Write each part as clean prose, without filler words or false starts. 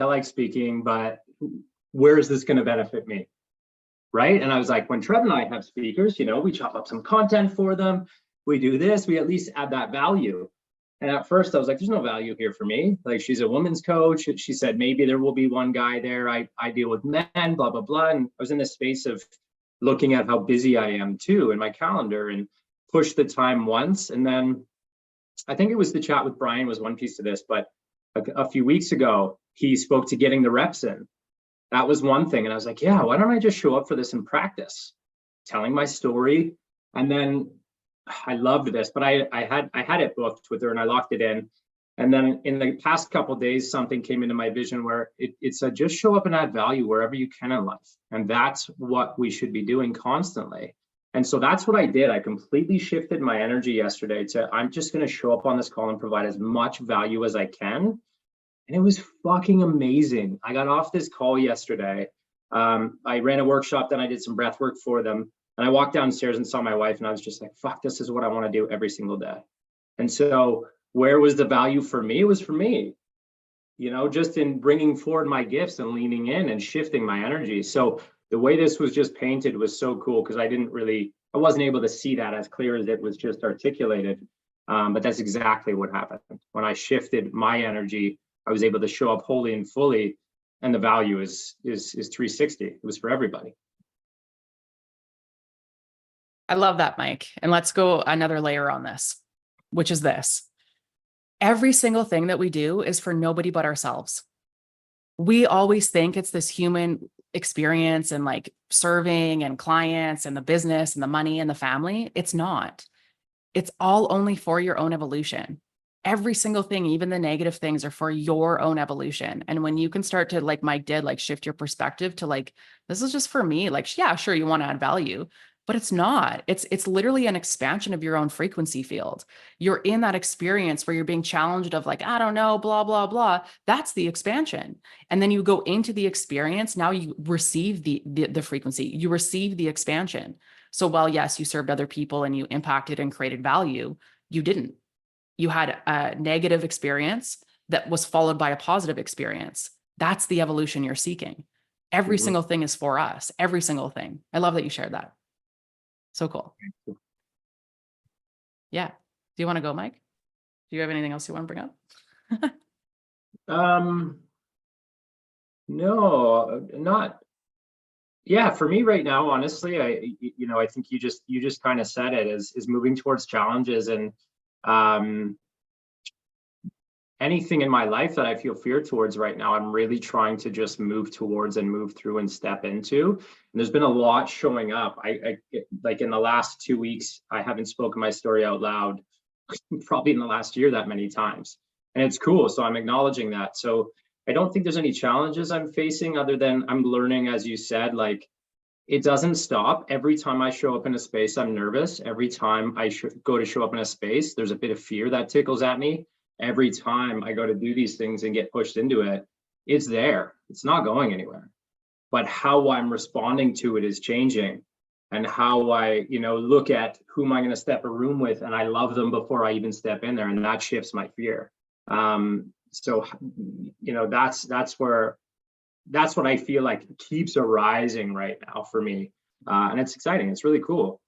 I like speaking, but where is this going to benefit me? Right. And I was like, when Trev and I have speakers, we chop up some content for them. We do this, we at least add that value. And at first I was like, there's no value here for me. Like, she's a women's coach. She said, maybe there will be one guy there. I deal with men, blah, blah, blah. And I was in this space of looking at how busy I am too in my calendar, and pushed the time once. And then I think it was the chat with Brian was one piece of this, but a few weeks ago, he spoke to getting the reps in. That was one thing. And I was like, yeah, why don't I just show up for this and practice telling my story? And then I loved this, but I had it booked with her and I locked it in. And then in the past couple of days, something came into my vision where it said, just show up and add value wherever you can in life. And that's what we should be doing constantly. And so that's what I did. I completely shifted my energy yesterday to, I'm just going to show up on this call and provide as much value as I can. And it was fucking amazing. I got off this call yesterday. I ran a workshop, then I did some breath work for them. And I walked downstairs and saw my wife, and I was just like, fuck, this is what I want to do every single day. And so where was the value for me? It was for me, just in bringing forward my gifts and leaning in and shifting my energy. So the way this was just painted was so cool, because I wasn't able to see that as clear as it was just articulated. But that's exactly what happened. When I shifted my energy, I was able to show up wholly and fully, and the value is 360. It was for everybody. I love that, Mike. And let's go another layer on this, which is this. Every single thing that we do is for nobody but ourselves. We always think it's this human experience and like serving and clients and the business and the money and the family. It's not. It's all only for your own evolution. Every single thing, even the negative things, are for your own evolution. And when you can start to, like Mike did, like shift your perspective to like, this is just for me. Like, yeah, sure, you want to add value, but it's not. It's literally an expansion of your own frequency field. You're in that experience where you're being challenged of like, I don't know, blah, blah, blah. That's the expansion. And then you go into the experience. Now you receive the frequency, you receive the expansion. So while yes, you served other people and you impacted and created value, you didn't. You had a negative experience that was followed by a positive experience. That's the evolution you're seeking. Every single thing is for us. Every single thing. I love that you shared that. So cool. Yeah. Do you want to go, Mike? Do you have anything else you want to bring up? No, not. Yeah, for me right now, honestly, I think you just kind of said it, is moving towards challenges, and anything in my life that I feel fear towards right now, I'm really trying to just move towards and move through and step into. And there's been a lot showing up. I like in the last 2 weeks, I haven't spoken my story out loud, probably in the last year that many times. And it's cool. So I'm acknowledging that. So I don't think there's any challenges I'm facing other than I'm learning, as you said, like it doesn't stop. Every time I show up in a space, I'm nervous. Every time I go to show up in a space, there's a bit of fear that tickles at me. Every time I go to do these things and get pushed into it, it's there. It's not going anywhere. But how I'm responding to it is changing, and how I, look at who am I going to step a room with, and I love them before I even step in there, and that shifts my fear. So, that's what I feel like keeps arising right now for me, and it's exciting. It's really cool.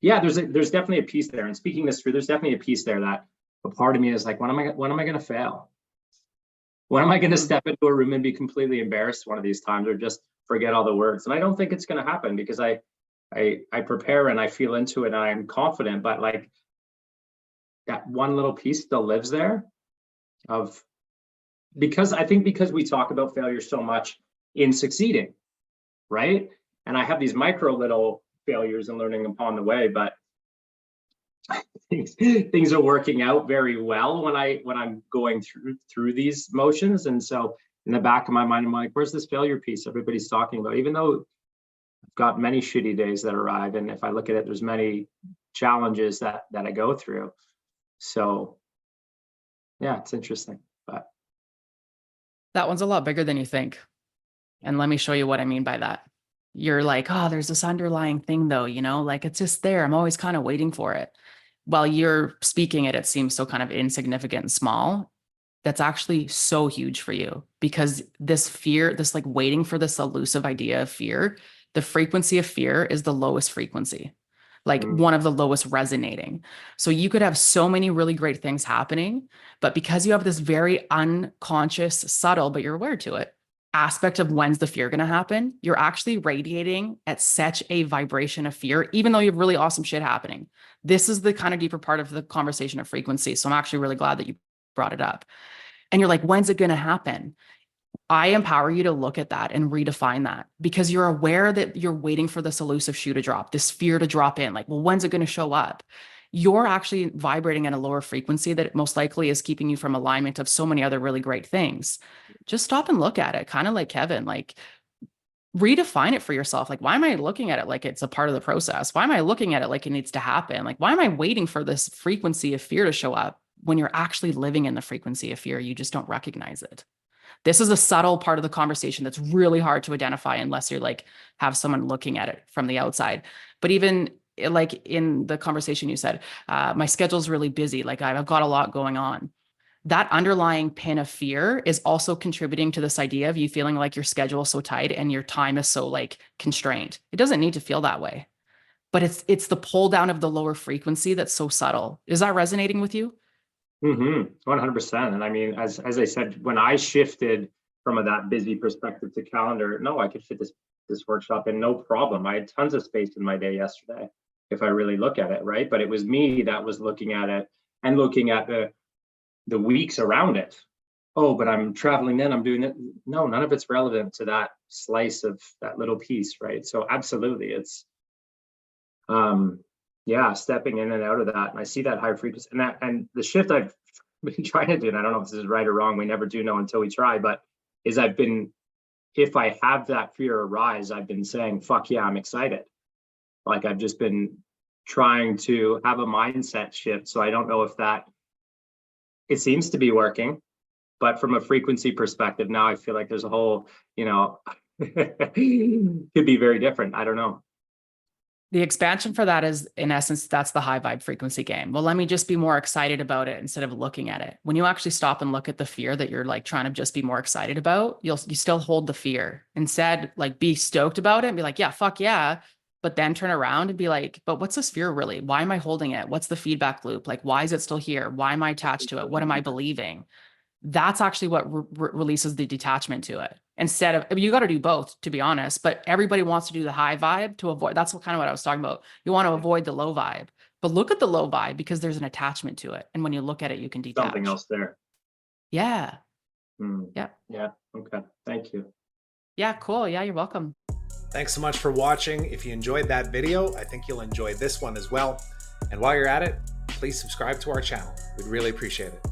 Yeah, there's definitely a piece there. And speaking this through, there's definitely a piece there that a part of me is like, when am I going to fail? When am I going to step into a room and be completely embarrassed one of these times, or just forget all the words? And I don't think it's going to happen, because I prepare and I feel into it and I'm confident. But like that one little piece still lives there, because we talk about failure so much in succeeding, right? And I have these micro little failures and learning upon the way, but things are working out very well when I'm going through these motions. And so in the back of my mind, I'm like, where's this failure piece everybody's talking about? Even though I've got many shitty days that arrive, and if I look at it, there's many challenges that I go through. So yeah, it's interesting. But that one's a lot bigger than you think. And let me show you what I mean by that. You're like, oh, there's this underlying thing though, like it's just there. I'm always kind of waiting for it. While you're speaking it, it seems so kind of insignificant and small. that's actually so huge for you, because this fear, this like waiting for this elusive idea of fear, the frequency of fear is the lowest frequency, like one of the lowest resonating. So you could have so many really great things happening, but because you have this very unconscious, subtle, but you're aware to it, aspect of when's the fear going to happen, you're actually radiating at such a vibration of fear, even though you have really awesome shit happening. This is the kind of deeper part of the conversation of frequency. So I'm actually really glad that you brought it up. And you're like, when's it going to happen? I empower you to look at that and redefine that, because you're aware that you're waiting for this elusive shoe to drop, this fear to drop in. Like, well, when's it going to show up? You're actually vibrating at a lower frequency that most likely is keeping you from alignment of so many other really great things. Just stop and look at it, kind of like Kevin, like redefine it for yourself. Like, why am I looking at it like it's a part of the process? Why am I looking at it like it needs to happen? Like, why am I waiting for this frequency of fear to show up when you're actually living in the frequency of fear? You just don't recognize it. This is a subtle part of the conversation that's really hard to identify unless you're like, have someone looking at it from the outside. But even like in the conversation you said, my schedule's really busy. Like I've got a lot going on. That underlying pin of fear is also contributing to this idea of you feeling like your schedule is so tight and your time is so like constrained. It doesn't need to feel that way, but it's the pull down of the lower frequency that's so subtle. Is that resonating with you? 100%. And I mean, as I said, when I shifted from that busy perspective to calendar, no, I could fit this workshop in no problem. I had tons of space in my day yesterday, if I really look at it, right? But it was me that was looking at it and looking at the weeks around it. Oh, but I'm traveling then, I'm doing it. No, none of it's relevant to that slice of that little piece, right? So absolutely, it's yeah, stepping in and out of that. And I see that high frequency and the shift I've been trying to do, and I don't know if this is right or wrong, we never do know until we try, but is if I have that fear arise, I've been saying, fuck yeah, I'm excited. Like I've just been trying to have a mindset shift. So I don't know if it seems to be working, but from a frequency perspective, now I feel like there's a whole, could be very different. I don't know. The expansion for that is, in essence, that's the high vibe frequency game. Well, let me just be more excited about it instead of looking at it. When you actually stop and look at the fear that you're like trying to just be more excited about, you still hold the fear. Instead, like be stoked about it and be like, yeah, fuck yeah. But then turn around and be like, but what's this fear really? Why am I holding it? What's the feedback loop? Like, why is it still here? Why am I attached to it? What am I believing? That's actually what releases the detachment to it. Instead of, I mean, you got to do both, to be honest, but everybody wants to do the high vibe to avoid. That's kind of what I was talking about. You want to avoid the low vibe, but look at the low vibe because there's an attachment to it. And when you look at it, you can detach. Something else there. Yeah. Yeah. Yeah. Okay. Thank you. Yeah. Cool. Yeah. You're welcome. Thanks so much for watching. If you enjoyed that video, I think you'll enjoy this one as well. And while you're at it, please subscribe to our channel. We'd really appreciate it.